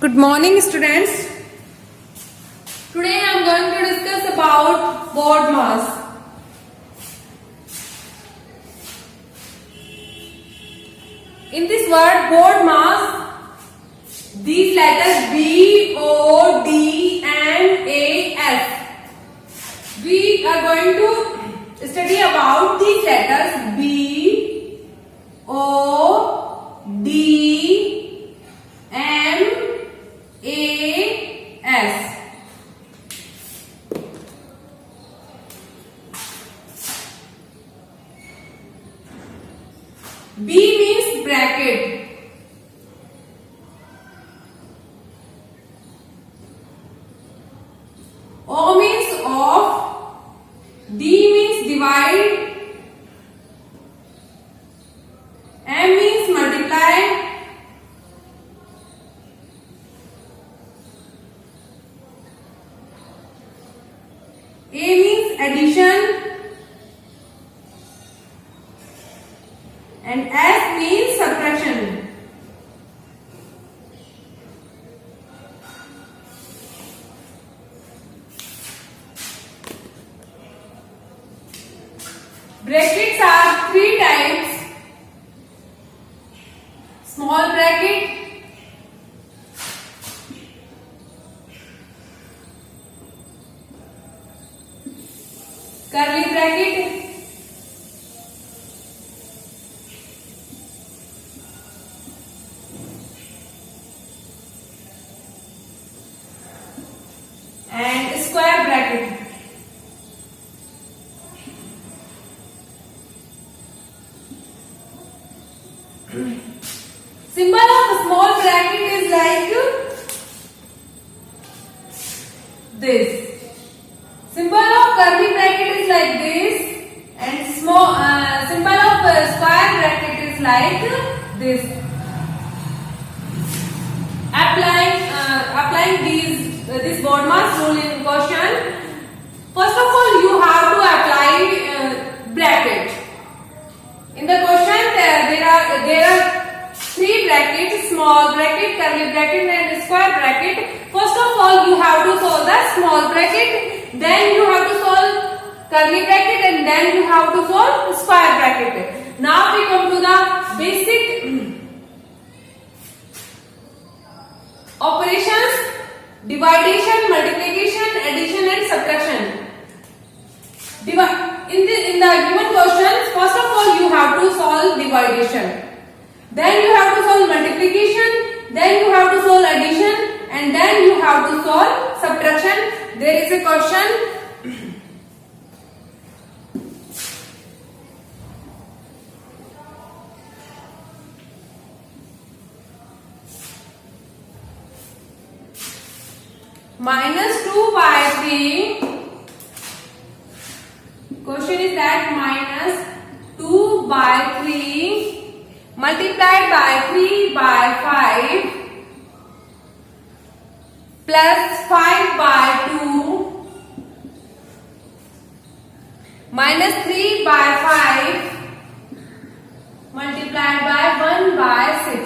Good morning, students. Today I am going to discuss about board mass. In this word board mass, these letters B, O, D and A, S. We are going to study about these letters B, O, D, M, A, S. B means bracket. O means off. D means divide. M means multiply. A means addition. And S means subtraction. Brackets are three types: small bracket, curly bracket, and square bracket. Symbol of small bracket is like this. Symbol of curly bracket is like this, and small symbol of square bracket is like this. Applying this board mass rule in question. First of all, you have to apply bracket. In the question, there are three brackets: small bracket, curly bracket, and square bracket. First of all, you have to solve the small bracket. Then you have to solve curly bracket, and then you have to solve square bracket. Now we come to the basic operations: division, multiplication, addition and subtraction. In the given questions, first of all you have to solve division, then you have to solve multiplication, then you have to solve addition, and then you have to solve subtraction. There is a question: minus 2 by 3. Question is that minus 2 by 3 multiplied by 3 by 5 plus 5 by 2 minus 3 by 5 multiplied by 1 by 6.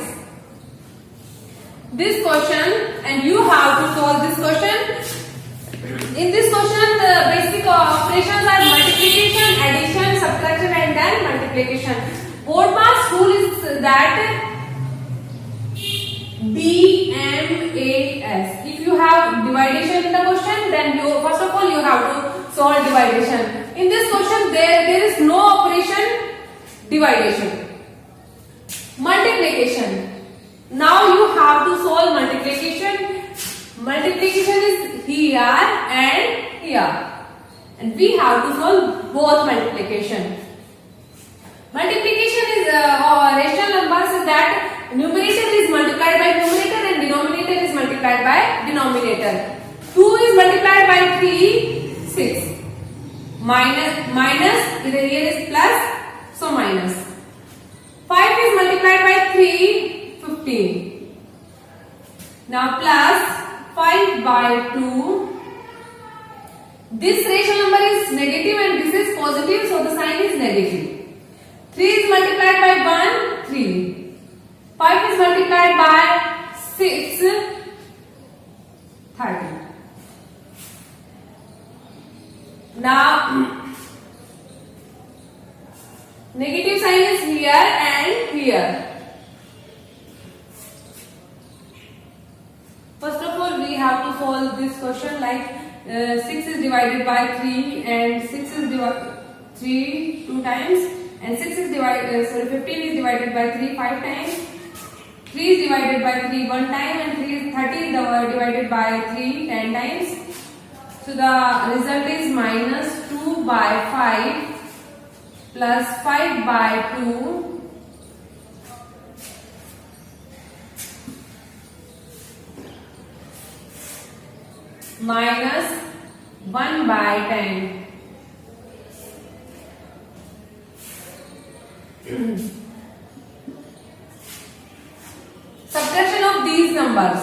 This question, and you have to solve this question. In this question, the basic operations are multiplication, addition, subtraction, and then multiplication. Board mass rule is that B, M, A, S. If you have division in the question, then you first of all you have to solve division. In this question, there is no operation division. Multiplication. Now you have to solve multiplication. Multiplication is here and here, and we have to solve both multiplication. Multiplication is rational numbers is that numerator is multiplied by numerator and denominator is multiplied by denominator. 2 is multiplied by 3, 6. Minus, here is plus, so minus. 5 is multiplied by 3, 15. Now plus 5 by 2. This rational number is negative and this is positive, so the sign is negative. 3 is multiplied by 1, 3. 5 is multiplied by 6, 30. Now negative sign is here and here. First of all, we have to solve this question like 6 is divided by 3 and 6 is divided 3 2 times, and 6 is divided 15 is divided by 3 5 times. 3 is divided by 3 1 time, and 30 is divided by 3 10 times. So the result is minus 2 by 5 plus 5 by 2 minus 1 by 10. Subtraction of these numbers.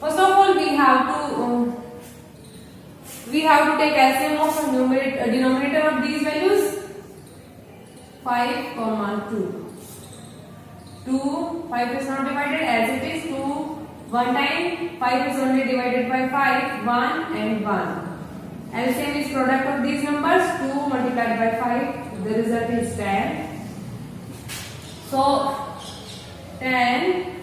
First of all, we have to take LCM of denominator of these values. 5, 2. 5 is not divided as it is 2 1 time. 5 is only divided by 5, 1 and 1. LCM is product of these numbers. 2 multiplied by 5, the result is 10. So 10.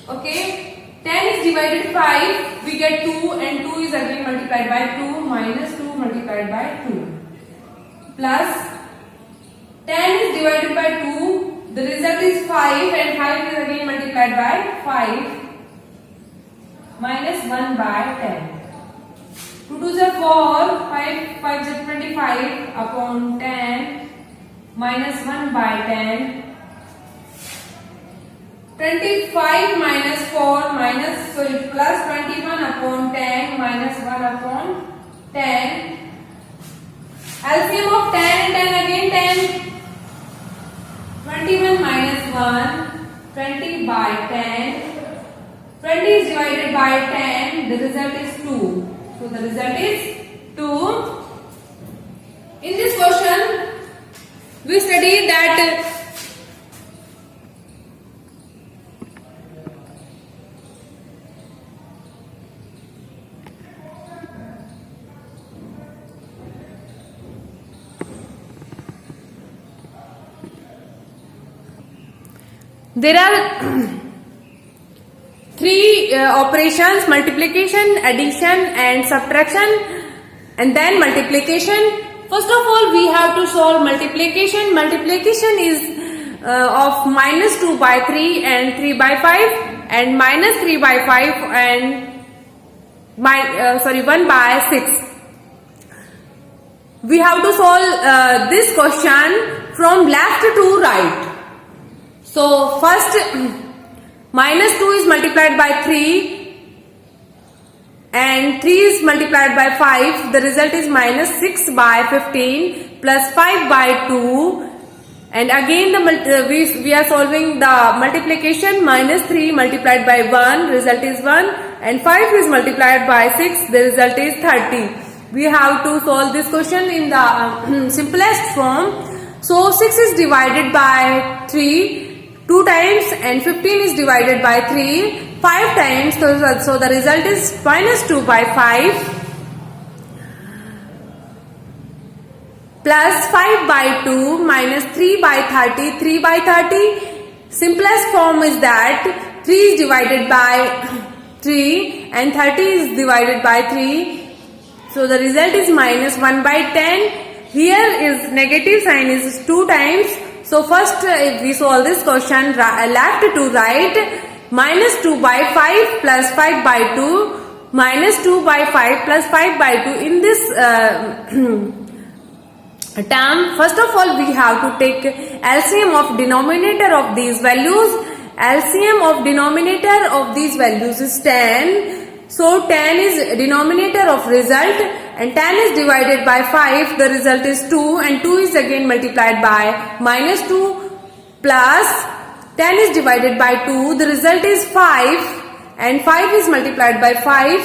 Okay, 10 is divided 5, we get 2, and 2 is again multiplied by 2, minus 2 multiplied by 2, plus 10 is divided by 2, the result is 5, and 5 is again multiplied by 5, minus 1 by 10. 2 2s are 4, 5 5s are 25 upon 10, minus 1 by 10. 25 minus 4 plus 21 upon 10 minus 1 upon 10. LCM of 10 and 10 again 10. 21 minus 1, 20 by 10. 20 is divided by 10, the result is 2. So the result is 2. In this question, we studied that there are three operations: multiplication, addition and subtraction, and then multiplication. First of all, we have to solve multiplication. Multiplication is of minus 2 by 3 and 3 by 5 and minus 3 by 5 and 1 by 6. We have to solve this question from left to right. So first, minus 2 is multiplied by 3 and 3 is multiplied by 5. The result is minus 6 by 15 plus 5 by 2. And again we are solving the multiplication. Minus 3 multiplied by 1, result is 1, and 5 is multiplied by 6, the result is 30. We have to solve this question in the simplest form. So 6 is divided by 3 2 times, and 15 is divided by 3 5 times. So the result is minus 2 by 5 plus 5 by 2 minus 3 by 30. 3 by 30, simplest form is that 3 is divided by 3 and 30 is divided by 3. So the result is minus 1 by 10. Here is negative sign is 2 times. So first if we solve this question left to right, minus 2 by 5 plus 5 by 2 minus 2 by 5 plus 5 by 2. In this term, first of all we have to take LCM of denominator of these values. LCM of denominator of these values is 10. So 10 is denominator of result, and 10 is divided by 5, the result is 2, and 2 is again multiplied by minus 2 plus 10 is divided by 2, the result is 5, and 5 is multiplied by 5,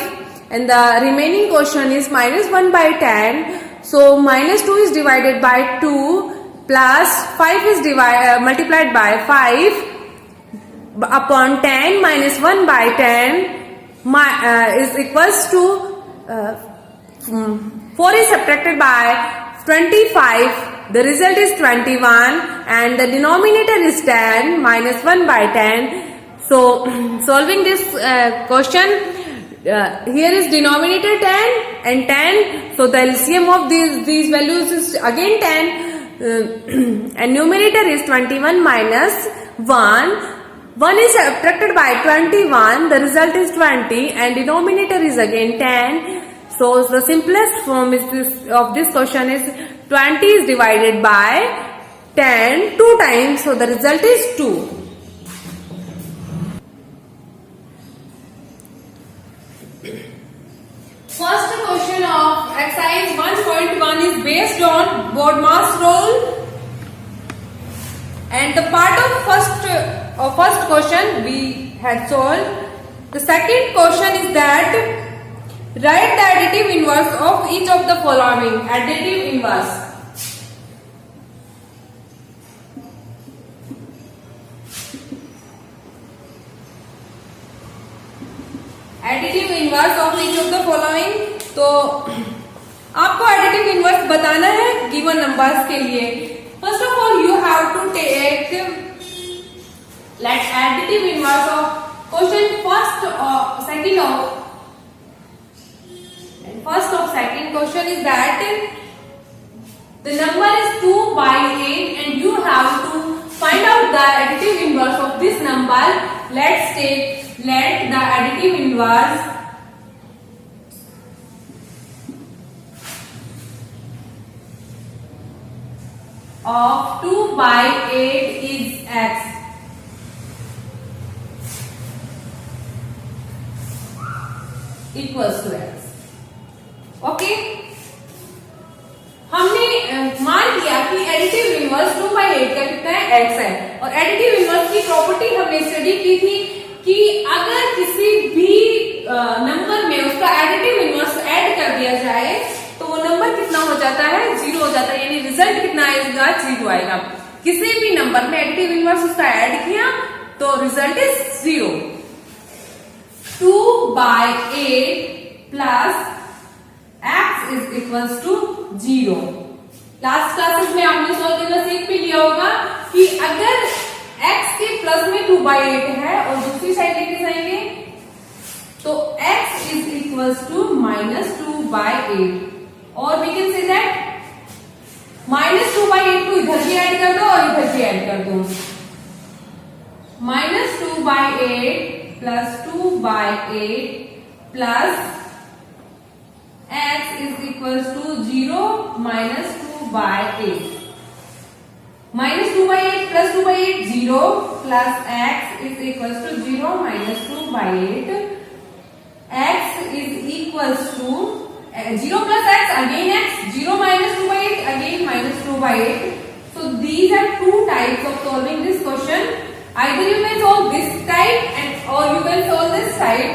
and the remaining quotient is minus 1 by 10. So minus 2 is divided by 2 plus 5 is multiplied by 5 upon 10 minus 1 by 10. is equals to 4 is subtracted by 25. The result is 21 and the denominator is 10 minus 1 by 10. So solving this question, here is denominator 10 and 10. So the LCM of these values is again 10 and numerator is 21 minus 1. 1 is subtracted by 21, the result is 20 and denominator is again 10. So the simplest form of this question is 20 is divided by 10 two times, so the result is 2. First question of exercise 1.1 is based on BODMAS rule. And the part of first question we had solved. The second question is that write the additive inverse of each of the following. Additive inverse. Additive inverse of each of the following. तो आपको additive inverse बताना है given numbers के लिए. First of all, you have to take additive inverse of question first or second question is that the number is 2 by 8 and you have to find out the additive inverse of this number. Let the additive inverse of 2 by 8 is x. Equals to x. Okay, हमने मान लिया कि additive inverse 2 by 8 का कितना है x है और additive inverse की प्रॉपर्टी हमने स्टडी की थी कि अगर किसी भी नंबर में उसका एडिटिव इनवर्स ऐड कर दिया जाए तो वो नंबर कितना हो जाता है, 0 हो जाता है, यानी रिजल्ट कितना आएगा, 0 आएगा. किसी भी नंबर में एडिटिव इनवर्स उसका ऐड किया तो result is 0. 2 by 8 plus x is equals to 0. Last classes में आपने सॉल्व करना सीख भी लिया होगा कि अगर x के प्लस में 2 by 8 है और दूसरी साइड लेके जाएंगे तो x is equals to minus 2 by 8. और we can say that minus 2 by 8 को इधर भी ऐड कर दो और इधर भी ऐड कर दो. minus 2 by 8 plus 2 by 8 plus x is equals to 0 minus 2 by 8. Minus 2 by 8 plus 2 by 8 0 plus x is equals to 0 minus 2 by 8. X is equals to 0 plus x again x, 0 minus 2 by 8 again minus 2 by 8. So these are two types of solving this question. Either you can solve this type or you can solve this type.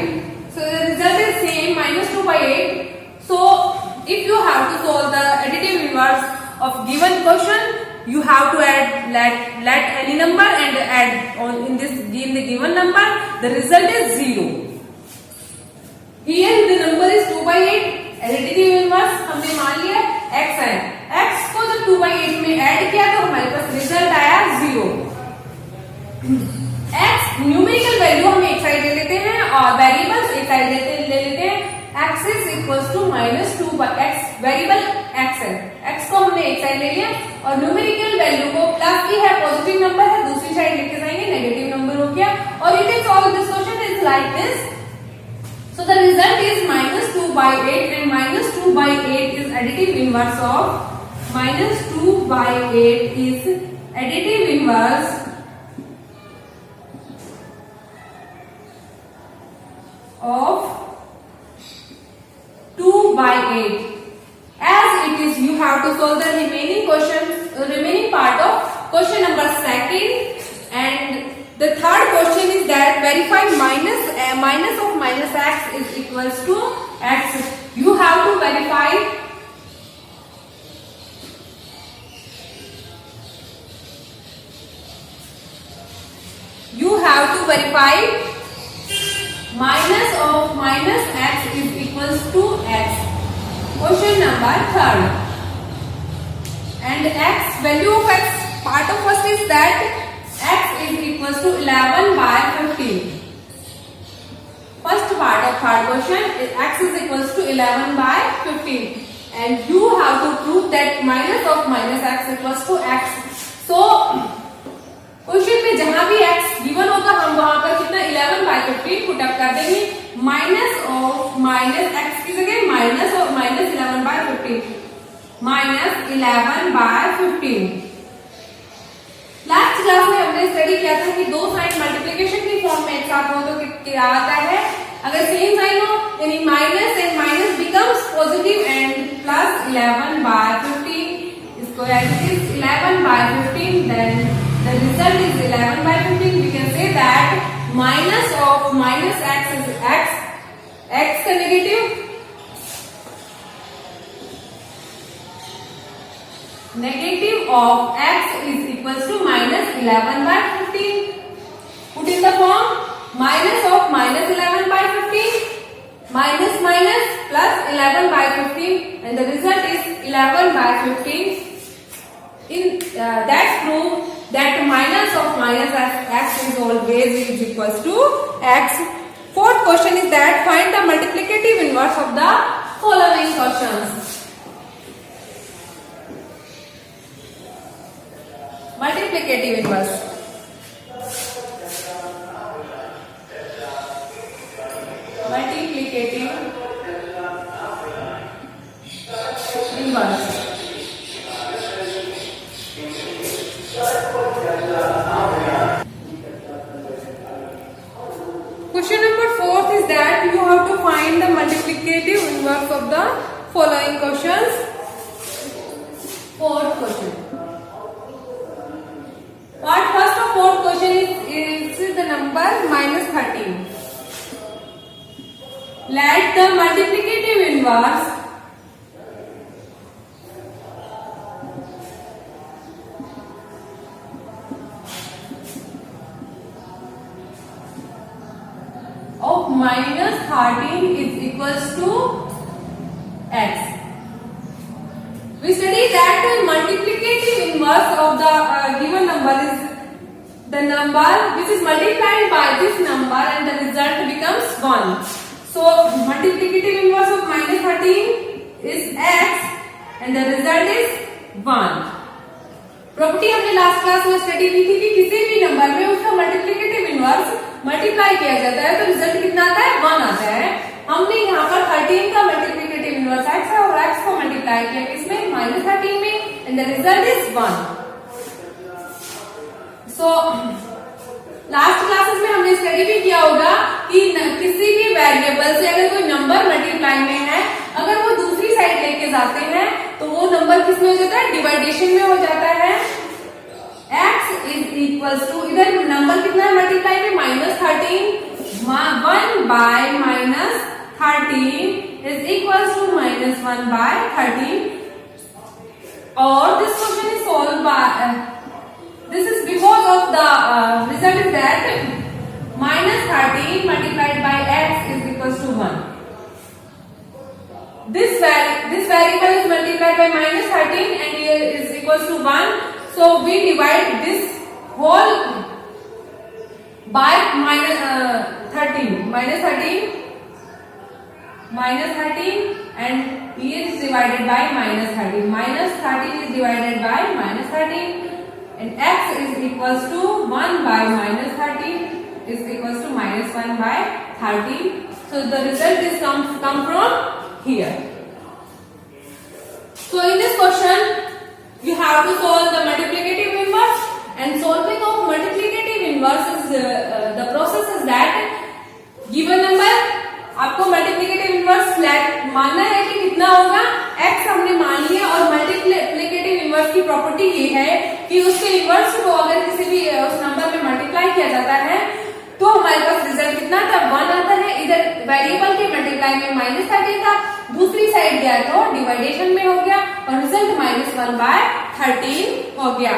So the result is same, minus 2 by 8. So if you have to solve the additive inverse of given question, you have to add let any number and add on in the given number. The result is 0. Here the number is 2 by 8. Additive inverse हमने मान लिया x है. x को जब 2 by 8 में add किया तो हमारे पास रिजल्ट आया 0. x न्यूमेरिकल वैल्यू हम एक साइड ले लेते हैं और वेरिएबल्स एक साइड ले लेते हैं. x is equals to minus 2 by x, variable x है, x को हमने एक साइड ले लिया और न्यूमेरिकल वैल्यू को प्लस की है, पॉजिटिव नंबर है, दूसरी साइड लेके जाएंगे, नेगेटिव नंबर हो गया. और you can solve this question is like this. So the result is minus 2 by 8 and minus 2 by 8 is additive inverse of minus 2 by 8 is additive inverse of 2 by 8. As it is, you have to solve the remaining part of question number 2nd, and the third question is that verify minus of minus x is equals to x. You have to verify minus of minus x is equals to x. Question number 3rd. And x, value of x, part of first is that x is equals to 11 by 15. First part of third question is x is equals to 11 by 15. And you have to prove that minus of minus x equals to x. So question में जहां भी x given होगा हम वहां पर कितना 11 by 15 put up कर देंगे. माइनस ऑफ माइनस x की जगह माइनस और minus 11 by 15 minus 11 by 15. Last class में हमने स्टडी किया था कि दो साइन मल्टीप्लिकेशन की फॉर्म में एक साथ हो तो क्या आता है. अगर सेम साइन हो यानी minus and minus becomes positive and plus 11 by 15. इसको as it is 11 by 15 then the result is 11 by 15. We can say that minus of minus x is x. X का negative of x is equals to minus 11 by 15. Put in the form minus of minus 11 by 15 minus minus plus 11 by 15 and the result is 11 by 15. In that prove that minus of minus x is always is equals to x. Fourth question is that find the multiplicative inverse of the following questions. Multiplicative inverse. Multiplicative inverse. Question number 4 is that you have to find the multiplicative inverse of the following questions. Fourth question. What first of fourth question is the number minus 13. Let the multiplicative inverse of minus 13 is equals to x. We study that the multiplicative inverse of the given number is the number which is multiplied by this number and the result becomes 1. So multiplicative inverse of minus 13 is x and the result is 1. Property हमने last class में study की थी कि किसी भी number में उसका multiplicative inverse multiply किया जाता है तो रिजल्ट कितना आता है 1 आता है. हमने यहाँ पर 13 का मल्टीप्लिकेटिव इनवर्स x है और x को मल्टीप्लाई किया इसमें माइनस 13 में and the result is 1. So last classes में हमने स्टडी भी किया होगा कि किसी भी वेरिएबल से अगर कोई नंबर मल्टीप्लाई में है अगर वो दूसरी साइड लेके जाते हैं तो वो नंबर किसमें हो जाता है डिवाइडेशन में हो जाता है. x इज इक्वल्स टू इधर नंबर कितना है मल्टीप्लाई में minus 13 1 by minus 13 is equals to minus 1 by 13 और this question is solve by this is because of the result is that minus 13 multiplied by x is equals to 1. This variable is multiplied by minus 13 and here is equals to 1. So we divide this whole by minus 13 and here is divided by minus 13. Minus 13 is divided by minus 13 and x is equals to 1 by minus 13 is equals to minus 1 by 13. So the result is come from here. So in this question you have to solve the multiplicative inverse and solving of multiplicative inverse is the process is that given number आपको multiplicative inverse मानना है कि कितना होगा x हमने मान लिया और मल्टीप्लिकेटिव इनवर्स की प्रॉपर्टी ये है कि उसके इनवर्स को अगर किसी भी उस नंबर में मल्टीप्लाई किया जाता है तो हमारे पास रिजल्ट कितना था 1 आता है. इधर वेरिएबल के मल्टीप्लाई में माइनस 13 था दूसरी साइड गया तो डिवाइडेशन में हो गया और रिजल्ट -1 by 13 हो गया.